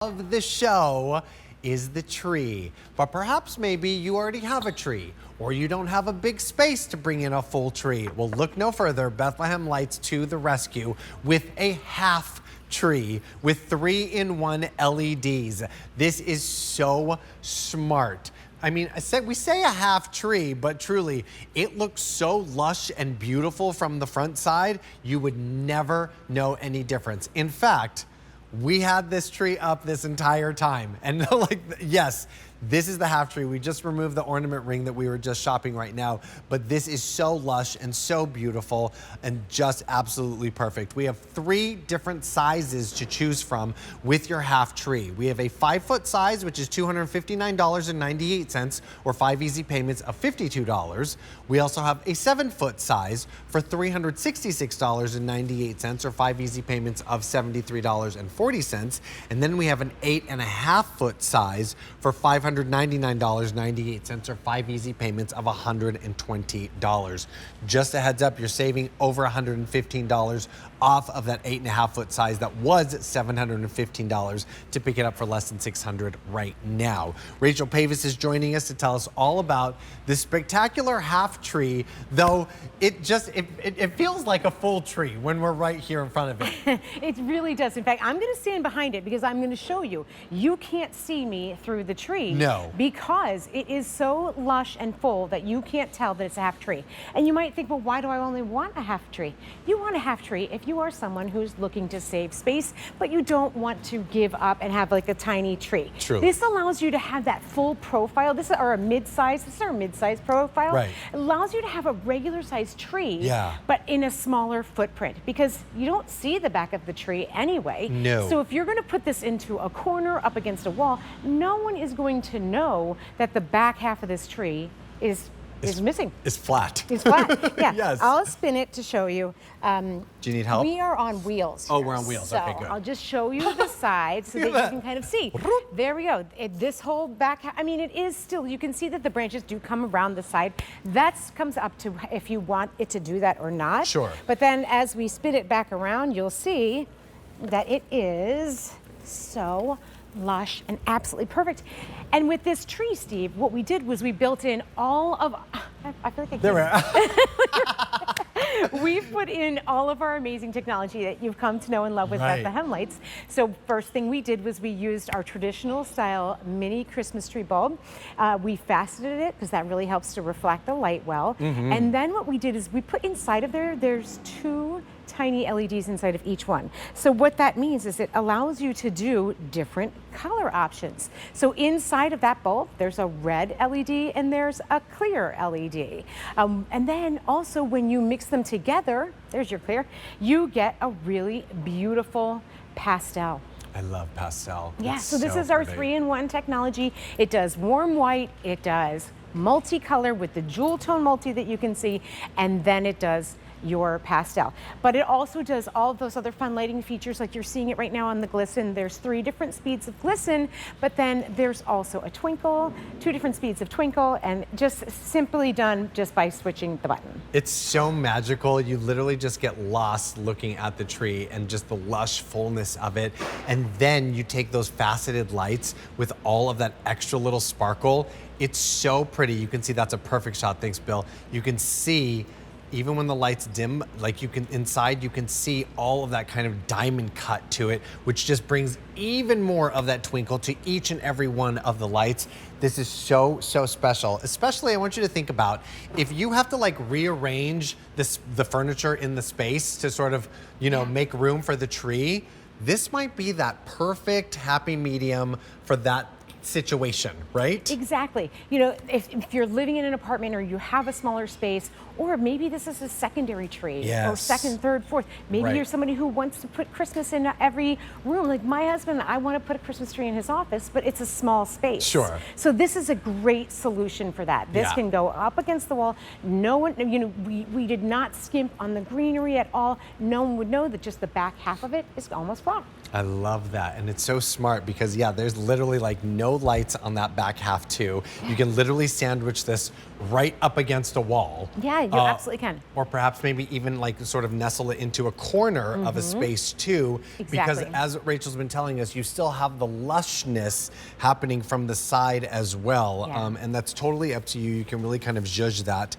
Of the show is the tree, but perhaps maybe you already have a tree or you don't have a big space to bring in a full tree. Well, look no further. Bethlehem Lights to the rescue with a half tree with 3-in-1 LEDs. This is so smart. I mean, we say a half tree, but truly, it looks so lush and beautiful from the front side, you would never know any difference. In fact, we had this tree up this entire time. And yes, this is the half tree. We just removed the ornament ring that we were just shopping right now. But this is so lush and so beautiful and just absolutely perfect. We have 3 different sizes to choose from with your half tree. We have a 5-foot size, which is $259.98, or 5 easy payments of $52. We also have a 7-foot size for $366.98, or 5 easy payments of $73.40. And then we have an 8.5-foot size for $599.98, or 5 easy payments of $120. Just a heads up, you're saving over $115 off of that 8.5-foot size that was $715 to pick it up for less than $600 right now. Rachel Pavis is joining us to tell us all about this spectacular half tree, though it feels like a full tree when we're right here in front of it. It really does. In fact, I'm going to stand behind it because I'm going to show you. You can't see me through the tree. No. Because it is so lush and full that you can't tell that it's a half tree. And you might think, well, why do I only want a half tree? You want a half tree if you are someone who's looking to save space, but you don't want to give up and have like a tiny tree. True. This allows you to have that full profile. This is our mid-size profile. Right. It allows you to have a regular size tree, yeah, but in a smaller footprint because you don't see the back of the tree anyway. No. So if you're going to put this into a corner up against a wall, no one is going to know that the back half of this tree is missing. It's flat. It's flat. Yeah. Yes. I'll spin it to show you. Do you need help? We are on wheels. Oh, here. we're on wheels. So Okay, good. I'll just show you the sides so that you can kind of see. There we go. This whole back, I mean, it is still, you can see that the branches do come around the side. That comes up to if you want it to do that or not. Sure. But then as we spin it back around, you'll see that it is so lush and absolutely perfect. And with this tree, Steve, what we did was we built in all of, I feel like I can't. There we are. We've put in all of our amazing technology that you've come to know and love with Bethlehem Lights. So first thing we did was we used our traditional style mini Christmas tree bulb. We faceted it because that really helps to reflect the light well. Mm-hmm. And then what we did is we put inside of there's 2 tiny LEDs inside of each one. So what that means is it allows you to do different color options. So inside of that bulb, there's a red LED and there's a clear LED. And then also when you mix them together, there's your clear, you get a really beautiful pastel. I love pastel. Yeah, it's so this is our 3-in-1 technology. It does warm white, it does multicolor with the jewel tone multi that you can see, and then it does your pastel. But it also does all of those other fun lighting features like you're seeing it right now on the glisten. There's 3 different speeds of glisten, but then there's also a twinkle, 2 different speeds of twinkle, and just simply done just by switching the button. It's so magical. You literally just get lost looking at the tree and just the lush fullness of it. And then you take those faceted lights with all of that extra little sparkle. It's so pretty. You can see that's a perfect shot. Thanks, Bill. You can see even when the lights dim, like inside, you can see all of that kind of diamond cut to it, which just brings even more of that twinkle to each and every one of the lights. This is so, so special. Especially, I want you to think about if you have to like rearrange the furniture in the space to sort of, make room for the tree. This might be that perfect happy medium for that situation, right? Exactly. If you're living in an apartment or you have a smaller space, or maybe this is a secondary tree, or second, third, fourth. Maybe you're somebody who wants to put Christmas in every room. Like my husband, I want to put a Christmas tree in his office, but it's a small space. Sure. So this is a great solution for that. This can go up against the wall. No one, we did not skimp on the greenery at all. No one would know that just the back half of it is almost flat. I love that. And it's so smart because, yeah, there's literally like no lights on that back half too. You can literally sandwich this right up against a wall. Yeah, you absolutely can. Or perhaps maybe even like sort of nestle it into a corner of a space too. Because Exactly. as Rachel's been telling us, you still have the lushness happening from the side as well. Yeah. And that's totally up to you. You can really kind of judge that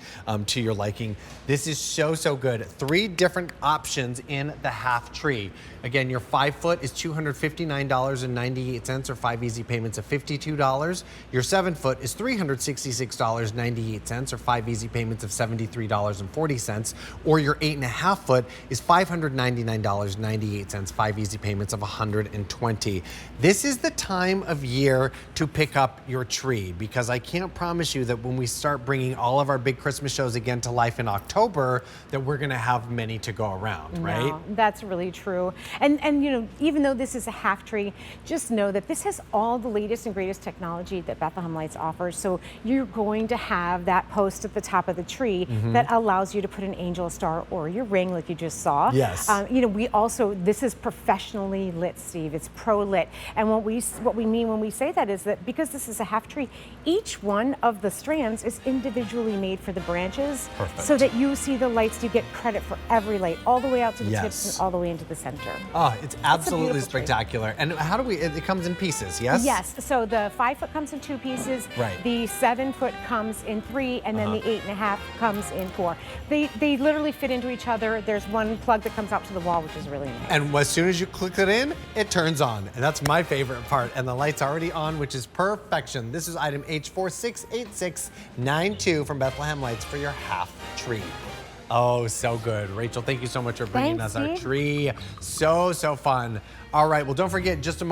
to your liking. This is so, so good. 3 different options in the half tree. Again, your 5 foot is $259.98 or 5 easy payments of $52. Your 7 foot is $366.98 or 5 easy payments of $73.40. Or your 8.5 foot is $599.98, 5 easy payments of $120. This is the time of year to pick up your tree because I can't promise you that when we start bringing all of our big Christmas shows again to life in October, that we're going to have many to go around, right? No, that's really true. And you know, even though this is a half tree, just know that this has all the latest and greatest technology that Bethlehem Lights offers. So you're going to have that post at the top of the tree that allows you to put an angel, a star, or your ring, like you just saw. Yes. You know, we also, this is professionally lit, Steve. It's pro lit. And what we mean when we say that is that because this is a half tree, each one of the strands is individually made for the branches. Perfect. So that you see the lights, you get credit for every light, all the way out to the Yes. tips and all the way into the center. Oh, it's absolutely beautiful tree. spectacular. And how do it comes in pieces, yes? Yes, so the 5 foot comes in 2 pieces. Right. The 7 foot comes in 3, and then the 8.5 comes in 4. They literally fit into each other. There's one plug that comes out to the wall, which is really nice. And as soon as you click it in, it turns on. And that's my favorite part. And the light's already on, which is perfection. This is item H468692 from Bethlehem Lights for your half tree. Oh, so good. Rachel, thank you so much for bringing Thanks, us our Steve. tree. So, so fun. All right, well, don't forget, just a moment.